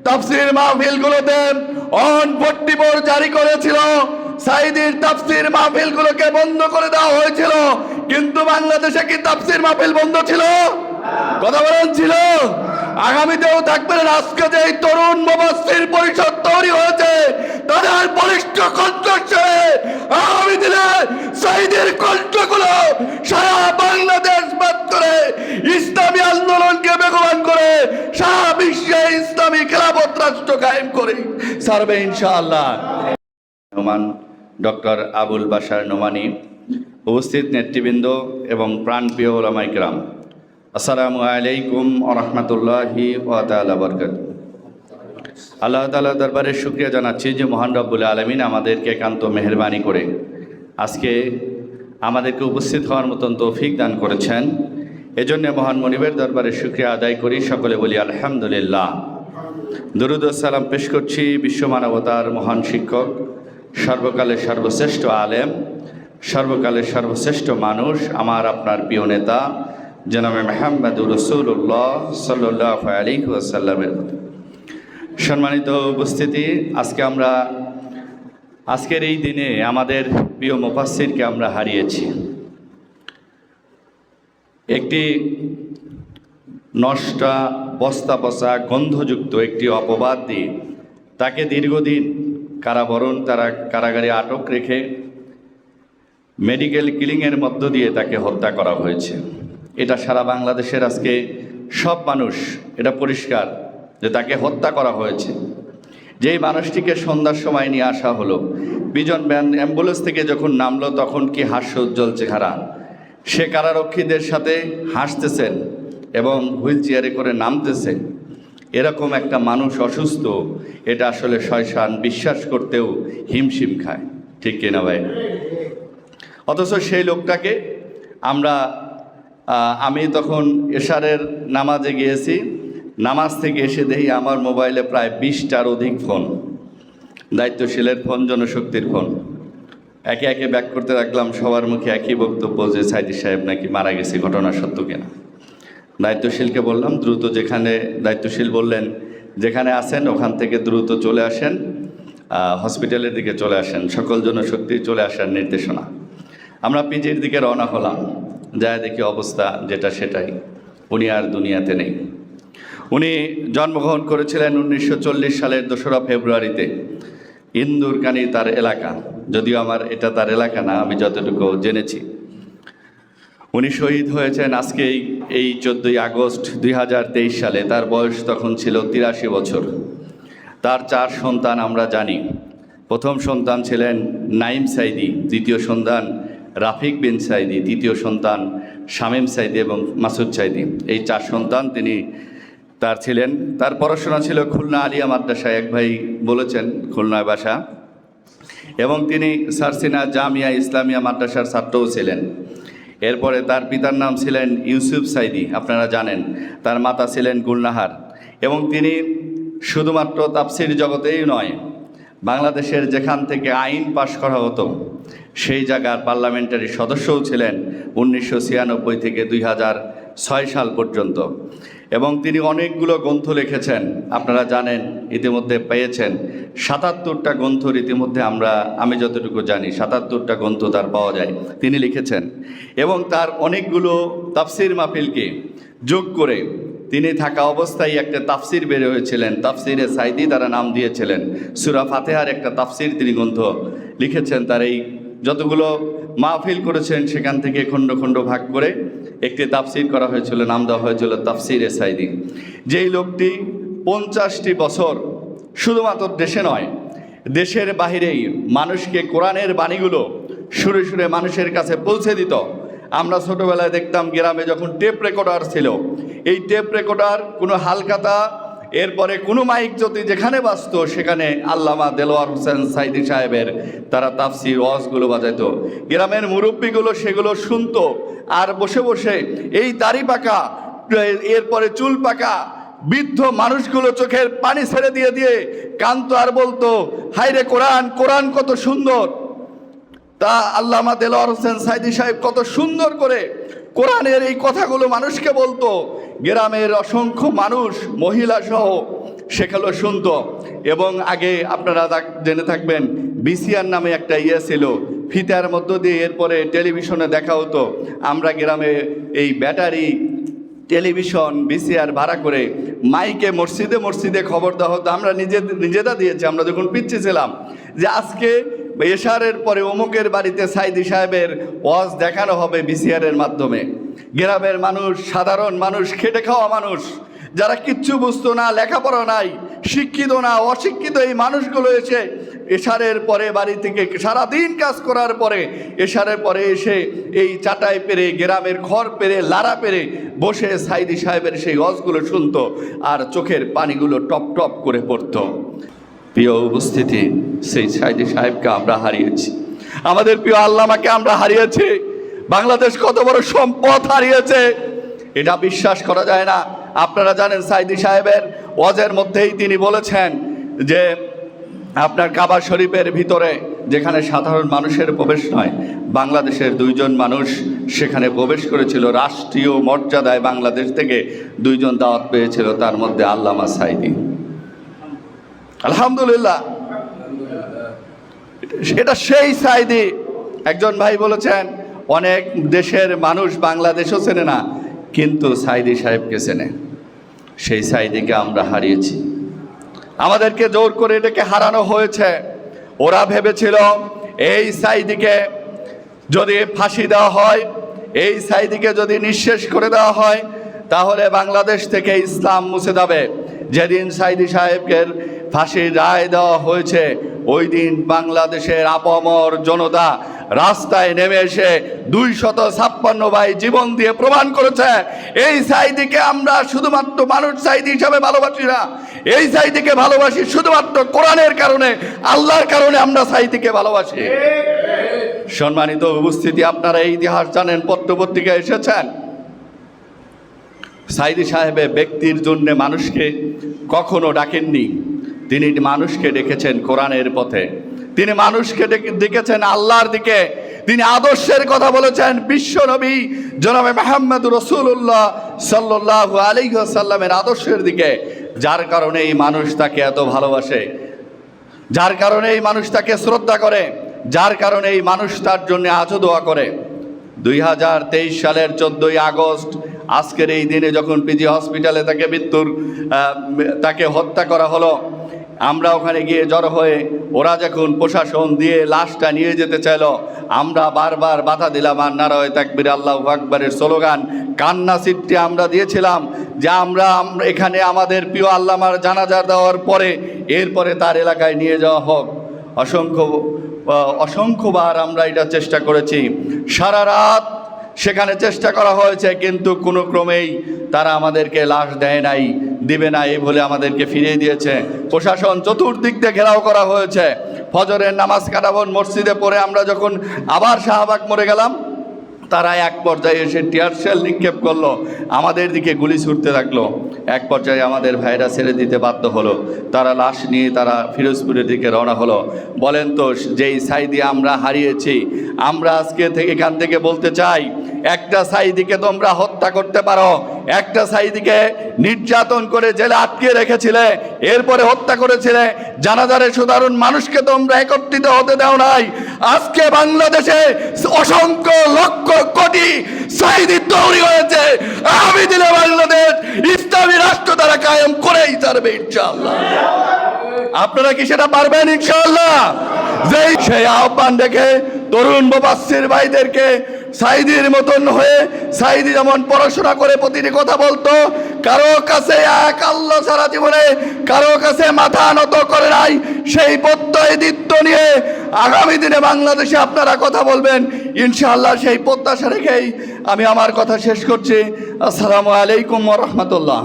তাফসীর মাহফিলগুলোতে on 44 জারি করেছিল। সাইদির তাফসীর মাহফিলগুলোকে বন্ধ করে দেওয়া হয়েছিল, কিন্তু বাংলাদেশে কি তাফসীর মাহফিল বন্ধ ছিল? কথা বলেন ছিল? আগামীতেও থাকবেন। আজকে যে এই তরুণ মুফাসসির পরিষদ তৈরি হয়েছে, তাদের বলিষ্ঠ কণ্ঠস্বরে আগামী দিনে সাইদের কণ্ঠগুলো সারা বাংলাদেশ বাদ করে ইসলামী আন্দোলনকে বেগবান করে সারা বিশ্বে ইসলামী খেলাফত রাষ্ট্র কায়েম করে ছাড়বে ইনশাআল্লাহ। ডক্টর আবুল বাশার নোমানী, উপস্থিত নেতৃবৃন্দ এবং প্রাণপ্রিয় ওলামায়ে কেরাম, আসসালামু আলাইকুম ওয়া রাহমাতুল্লাহি ওয়া তাআলা বারাকাতুহু। আল্লাহ তাআলার দরবারে শুকরিয়া জানাচ্ছি যে মহান রব্বুল আলামিন আমাদেরকে একান্ত মেহেরবানি করে আজকে আমাদেরকে উপস্থিত হওয়ার মতন তৌফিক দান করেছেন। এজন্য মহান মনিবের দরবারে শুকরিয়া আদায় করি, সকলে বলি আলহামদুলিল্লাহ। দরুদ ও সালাম পেশ করছি বিশ্ব মানবতার মহান শিক্ষক, সর্বকালের সর্বশ্রেষ্ঠ আলেম, সর্বকালের সর্বশ্রেষ্ঠ মানুষ, আমার আপনার প্রিয় নেতা জনাবে মুহাম্মদুর রাসূলুল্লাহ সাল্লাল্লাহু আলাইহি ওয়াসাল্লামের প্রতি। সম্মানিত উপস্থিতি, আজকের এই দিনে আমাদের প্রিয় মুফাসসিরকে আমরা হারিয়েছি। একটি নষ্টা, বস্তা পচা, গন্ধযুক্ত একটি অপবাদ দিয়ে তাকে দীর্ঘদিন কারাগারে আটক রেখে মেডিকেল কিলিংয়ের মধ্য দিয়ে তাকে হত্যা করা হয়েছে। এটা সারা বাংলাদেশের আজকে সব মানুষ এটা পরিষ্কার যে তাকে হত্যা করা হয়েছে। যেই মানুষটিকে সন্ধ্যার সময় নিয়ে আসা হলো, বিজন অ্যাম্বুলেন্স থেকে যখন নামলো তখন কি হাস্যোজ্জ্বল চেহারা, সে কারারক্ষীদের সাথে হাসতেছেন এবং হুইল চেয়ারে করে নামতেছে। এরকম একটা মানুষ অসুস্থ, এটা আসলে শয়তান বিশ্বাস করতেও হিমশিম খায়, ঠিক কিনা ভাই? অথচ সেই লোকটাকে আমি তখন এশারের নামাজে গিয়েছি, নামাজ থেকে এসে দেখি আমার মোবাইলে প্রায় 20টার অধিক ফোন, দায়িত্বশীলের ফোন, জনশক্তির ফোন। একে একে ব্যাক করতে রাখলাম, সবার মুখে একই বক্তব্য যে সাইদি সাহেব নাকি মারা গেছে। ঘটনা সত্য কিনা? দায়িত্বশীলকে বললাম দ্রুত, দায়িত্বশীল বললেন যেখানে আছেন ওখান থেকে দ্রুত চলে আসেন, হসপিটালের দিকে চলে আসেন, সকল জনশক্তি চলে আসার নির্দেশনা। আমরা পিজির দিকে রওনা হলাম, যায় দেখি অবস্থা যেটা সেটাই, উনি আর দুনিয়াতে নেই। উনি জন্মগ্রহণ করেছিলেন 1940 সালের 2রা ফেব্রুয়ারিতে, ইন্দুরকানি তার এলাকা, যদিও এটা তার এলাকা না, আমি যতটুকু জেনেছি। উনি শহীদ হয়েছেন আজকে এই 14ই আগস্ট 2023 সালে। তার বয়স তখন ছিল 83 বছর। তার 4 সন্তান আমরা জানি। প্রথম সন্তান ছিলেন নাইম সাইদি, দ্বিতীয় সন্তান রাফিক বিন সাইদি, তৃতীয় সন্তান শামীম সাইদি এবং মাসুদ সাইদি। এই 4 সন্তান তিনি তার ছিলেন। তার পড়াশোনা ছিল খুলনা আলিয়া মাদ্রাসায়, এক ভাই বলেছেন খুলনায় বাসা, এবং তিনি সারসিনা জামিয়া ইসলামিয়া মাদ্রাসার ছাত্রও ছিলেন। এরপরে তার পিতার নাম ছিলেন ইউসুফ সাইদি, আপনারা জানেন। তার মাতা ছিলেন গুলনাহার, এবং তিনি শুধুমাত্র তাফসির জগতেই নয়, বাংলাদেশের যেখান থেকে আইন পাশ করা হতো সেই জায়গার পার্লামেন্টারি সদস্যও ছিলেন 1996 থেকে 2006 সাল পর্যন্ত। এবং তিনি অনেকগুলো গ্রন্থ লিখেছেন, আপনারা জানেন, ইতিমধ্যে পেয়েছেন 77টা গ্রন্থর ইতিমধ্যে আমি যতটুকু জানি 77টা গ্রন্থ তার পাওয়া যায়, তিনি লিখেছেন। এবং তার অনেকগুলো তাফসির মাহফিলকে যোগ করে তিনি থাকা অবস্থায় একটা তাফসির বের হয়েছিলেন, তাফসিরে সাইদি তারা নাম দিয়েছিলেন। সূরা ফাতিহার একটা তাফসির তিনি গ্রন্থ লিখেছেন। তার এই যতগুলো মাহফিল করেছেন সেখান থেকে খণ্ড খণ্ড ভাগ করে একটি তাফসির করা হয়েছিল, নাম দেওয়া হয়েছিল তাফসিরে সাইদি। যেই লোকটি 50টি বছর শুধুমাত্র দেশে নয়, দেশের বাহিরেই মানুষকে কোরআনের বাণীগুলো সুরে সুরে মানুষের কাছে পৌঁছে দিত। আমরা ছোটোবেলায় দেখতাম গ্রামে যখন টেপ রেকর্ডার ছিল, এই টেপ রেকর্ডার কোনো হালখাতা, এরপরে কোনো মাইক যদি যেখানে বাজতো সেখানে আল্লামা দেলোয়ার হোসেন সাইদি সাহেবের তারা তাফসির ওয়াজগুলো বাজাইতো। গ্রামের মুরব্বীগুলো সেগুলো শুনতো, আর বসে বসে এই দাড়ি পাকা, এরপরে চুল পাকা বৃদ্ধ মানুষগুলো চোখের পানি ছেড়ে দিয়ে দিয়ে কানতো আর বলতো, হায়রে কোরআন, কোরআন কত সুন্দর। তা আল্লামা দেলোয়ার হোসেন সাইদি সাহেব কত সুন্দর করে কোরআনের এই কথাগুলো মানুষকে বলতো। গ্রামের অসংখ্য মানুষ, মহিলা সহ সেগুলো শুনতো। এবং আগে আপনারা জেনে থাকবেন বিসিআর নামে একটা ছিল, ফিতার মধ্য দিয়ে এরপরে টেলিভিশনে দেখা হতো। আমরা গ্রামে এই ব্যাটারি টেলিভিশন বিসিআর ভাড়া করে মাইকে মসজিদে মসজিদে খবর দেওয়া হতো। আমরা নিজেরা দিয়েছি, আমরা যখন পিচ্ছি ছিলাম, যে আজকে এশারের পরে অমুকের বাড়িতে সাইদি সাহেবের ওয়াজ দেখানো হবে বিসিআরের মাধ্যমে। গ্রামের মানুষ, সাধারণ মানুষ, খেটে খাওয়া মানুষ, যারা কিচ্ছু বুঝতো না, লেখাপড়া নাই, শিক্ষিত না, অশিক্ষিত এই মানুষগুলো এসে এশারের পরে বাড়ি থেকে সারাদিন কাজ করার পরে এশারের পরে এসে এই চাটাই পেরে, গ্রামের খড় পেরে, লাড়া পেরে বসে সাইদি সাহেবের সেই ওয়াজগুলো শুনতো আর চোখের পানিগুলো টপ টপ করে পড়তো। প্রিয় উপস্থিতি, সেই সাইদি সাহেবকে আমরা হারিয়েছি, আমাদের প্রিয় আল্লামাকে আমরা হারিয়েছি। বাংলাদেশ কত বড় সম্পদ হারিয়েছে এটা বিশ্বাস করা যায় না। আপনারা জানেন সাইদি সাহেবের ওয়াজের মধ্যেই তিনি বলেছেন যে আপনার কাবা শরীফের ভিতরে যেখানে সাধারণ মানুষের প্রবেশ নয়, বাংলাদেশের 2 জন মানুষ সেখানে প্রবেশ করেছিল। রাষ্ট্রীয় মর্যাদায় বাংলাদেশ থেকে 2 জন দাওয়াত পেয়েছিল, তার মধ্যে আল্লামা সাইদি। আলহামদুলিল্লাহ, এটা সেই সাইদি। একজন ভাই বলেছেন অনেক দেশের মানুষ বাংলাদেশও চেনে না, কিন্তু সাইদি সাহেবকে চেনে। সেই সাইদিকে আমরা হারিয়েছি, আমাদেরকে জোর করে এটাকে হারানো হয়েছে। ওরা ভেবেছিল এই সাইদিকে যদি ফাঁসি দেওয়া হয়, এই সাইদিকে যদি নিঃশেষ করে দেওয়া হয়, তাহলে বাংলাদেশ থেকে ইসলাম মুছে যাবে। যেদিন সাইদি সাহেবকে ফাঁসির রায় দেওয়া হয়েছে, ওই দিন বাংলাদেশের আপামর জনতা রাস্তায় নেমে এসে 256 ভাই জীবন দিয়ে প্রমাণ করেছে এই সাইদিকে আমরা শুধুমাত্র মানুষ সাইদি হিসাবে ভালোবাসি না, এই সাইদিকে ভালোবাসি শুধুমাত্র কোরআনের কারণে, আল্লাহর কারণে আমরা সাইদিকে ভালোবাসি। সম্মানিত উপস্থিতি, আপনারা এই ইতিহাস জানেন, পত্রপত্রিকায় এসেছেন। সাইদি সাহেবের ব্যক্তির জন্য মানুষকে কখনো ডাকেননি, তিনি মানুষকে ডেকেছেন কোরআনের পথে, তিনি মানুষকে ডেকেছেন আল্লাহর দিকে, তিনি আদর্শের কথা বলেছেন বিশ্ব নবী জনাবে মুহাম্মদ রাসূলুল্লাহ সাল্লাল্লাহু আলাইহি ওয়াসাল্লামের আদর্শের দিকে। যার কারণে এই মানুষ তাকে এত ভালোবাসে, যার কারণে এই মানুষ তাকে শ্রদ্ধা করে, যার কারণে এই মানুষ তার জন্য আজও দোয়া করে। 2023 সালের 14ই আগস্ট আজকের এই দিনে যখন পিজি হসপিটালে তাকে হত্যা করা হলো, আমরা ওখানে গিয়ে জড়ো হয়ে, ওরা যখন প্রশাসন দিয়ে লাশটা নিয়ে যেতে চাইল, আমরা বারবার বাধা দিলাম আর নারায়ে তাকবীর আল্লাহু আকবারের স্লোগান, কান্না সিটটি আমরা দিয়েছিলাম যে আমরা এখানে আমাদের প্রিয় আল্লামার জানাজা দেওয়ার পরে এরপরে তার এলাকায় নিয়ে যাওয়া হোক। অসংখ্যবার আমরা এটা চেষ্টা করেছি, সারা রাত সেখানে চেষ্টা করা হয়েছে, কিন্তু কোনো ক্রমেই তারা আমাদেরকে লাশ দেয় নাই, দিবে না এই বলে আমাদেরকে ফিরিয়ে দিয়েছে। প্রশাসন চতুর্দিক দিয়ে ঘেরাও করা হয়েছে। ফজরের নামাজ কাটাবন মসজিদে পড়ে আমরা যখন আবার শাহবাগ মোড়ে গেলাম, তারা এক পর্যায়ে এসে টিয়ার শেল নিক্ষেপ করলো, আমাদের দিকে গুলি ছুটতে থাকলো। এক পর্যায়ে আমাদের ভাইরা ছেড়ে দিতে বাধ্য হলো, তারা লাশ নিয়ে তারা ফিরোজপুরের দিকে রওনা হলো। বলেন তো, যেই সাইদি আমরা হারিয়েছি, আমরা আজকে এখান থেকে বলতে চাই, একটা সাইদিকে তোমরা হত্যা করতে পারো, একটা সাইদিকে নির্যাতন করে জেলে আটকে রেখেছিলে, এরপরে হত্যা করেছিলে, জানাজারে সাধারণ মানুষকে তোমরা একত্রিত হতে দাও নাই। আজকে বাংলাদেশে অসংখ্য লক্ষ কোটি সাইদি তৈরি হয়েছে, আগামী দিনে বাংলাদেশ ইসলামী রাষ্ট্র তারা কায়েম করেই ছাড়বে ইনশাআল্লাহ। আপনারা কি সেটা পারবেন ইনশাআল্লাহ? সেই আহ্বান দেখে তরুণ মুবাসসির ভাইদেরকে সাইদির মতন হয়ে, সাইদি যেমন পড়াশোনা করে প্রতিটি কথা বলতো, কারো কাছে এক আল্লাহ সারা জীবনে কারো কাছে মাথা নত করে নাই, সেই প্রত্যয়িত্ব নিয়ে আগামী দিনে বাংলাদেশে আপনারা কথা বলবেন ইনশাআল্লাহ, সেই প্রত্যাশা রেখেই আমি আমার কথা শেষ করছি। আসসালামু আলাইকুম ওয়া রাহমাতুল্লাহ।